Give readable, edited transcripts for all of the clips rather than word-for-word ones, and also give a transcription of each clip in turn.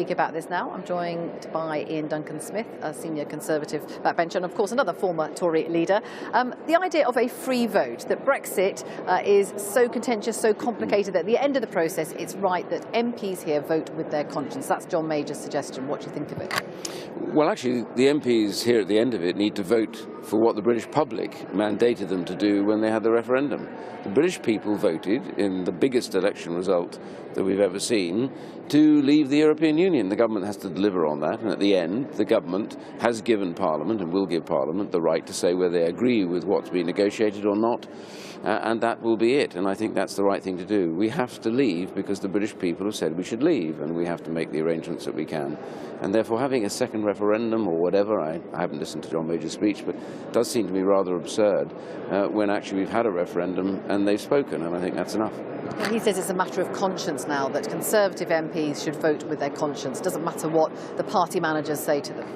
speak about this now. I'm joined by Duncan Smith, a senior Conservative backbencher, and of course another former Tory leader. The idea of a free vote, that Brexit is so contentious, so complicated that at the end of the process it's right that MPs here vote with their conscience. That's John Major's suggestion. What do you think of it? Well, actually, the MPs here at the end of it need to vote for what the British public mandated them to do when they had the referendum. The British people voted in the biggest election result that we've ever seen to leave the European Union. The government has to deliver on that, and at the end, the government has given Parliament, and will give Parliament, the right to say whether they agree with what's been negotiated or not, and that will be it. And I think that's the right thing to do. We have to leave because the British people have said we should leave, and we have to make the arrangements that we can. And therefore, having a second referendum or whatever, I haven't listened to John Major's speech, but it does seem to me rather absurd when actually we've had a referendum and they've spoken, and I think that's enough. He says it's a matter of conscience now, that Conservative MPs should vote with their conscience. Doesn't matter what the party managers say to them.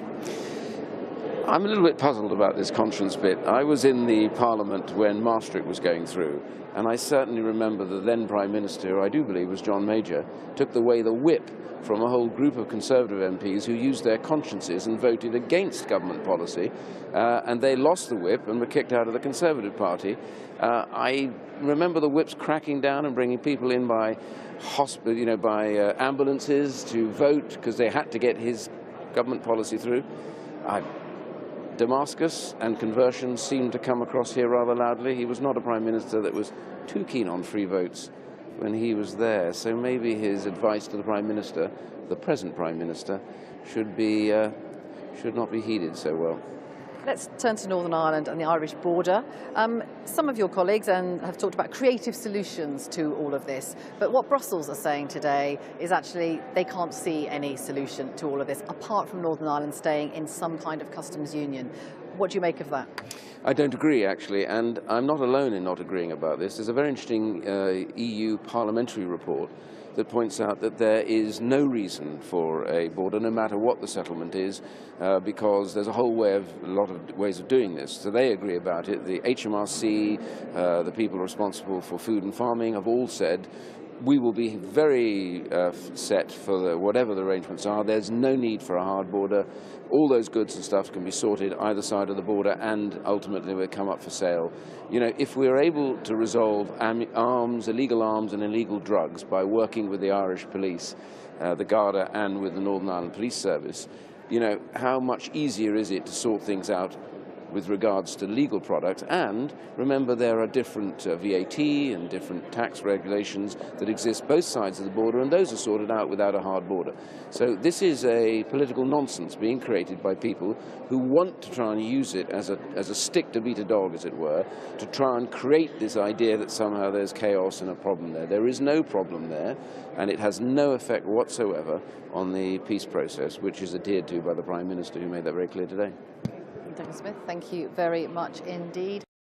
I'm a little bit puzzled about this conscience bit. I was in the Parliament when Maastricht was going through, and I certainly remember the then Prime Minister, who I do believe was John Major, took away the whip from a whole group of Conservative MPs who used their consciences and voted against government policy, and they lost the whip and were kicked out of the Conservative Party. I remember the whips cracking down and bringing people in by ambulances to vote because they had to get his government policy through. Damascus and conversion seemed to come across here rather loudly. He was not a Prime Minister that was too keen on free votes when he was there. So maybe his advice to the Prime Minister, the present Prime Minister, should not be heeded so well. Let's turn to Northern Ireland and the Irish border. Some of your colleagues have talked about creative solutions to all of this, but what Brussels are saying today is actually they can't see any solution to all of this, apart from Northern Ireland staying in some kind of customs union. What do you make of that? I don't agree, actually, and I'm not alone in not agreeing about this. There's a very interesting EU parliamentary report that points out that there is no reason for a border, no matter what the settlement is, because there's a lot of ways of doing this. So they agree about it. The HMRC, the people responsible for food and farming, have all said we will be very set for whatever the arrangements are. There's no need for a hard border. All those goods and stuff can be sorted either side of the border, and ultimately will come up for sale. You know, if we're able to resolve illegal arms and illegal drugs by working with the Irish police, the Garda, and with the Northern Ireland Police Service, you know, how much easier is it to sort things out with regards to legal products? And remember, there are different VAT and different tax regulations that exist both sides of the border, and those are sorted out without a hard border. So this is a political nonsense being created by people who want to try and use it as a stick to beat a dog, as it were, to try and create this idea that somehow there's chaos and a problem there. There is no problem there, and it has no effect whatsoever on the peace process, which is adhered to by the Prime Minister, who made that very clear today. Duncan Smith, thank you very much indeed.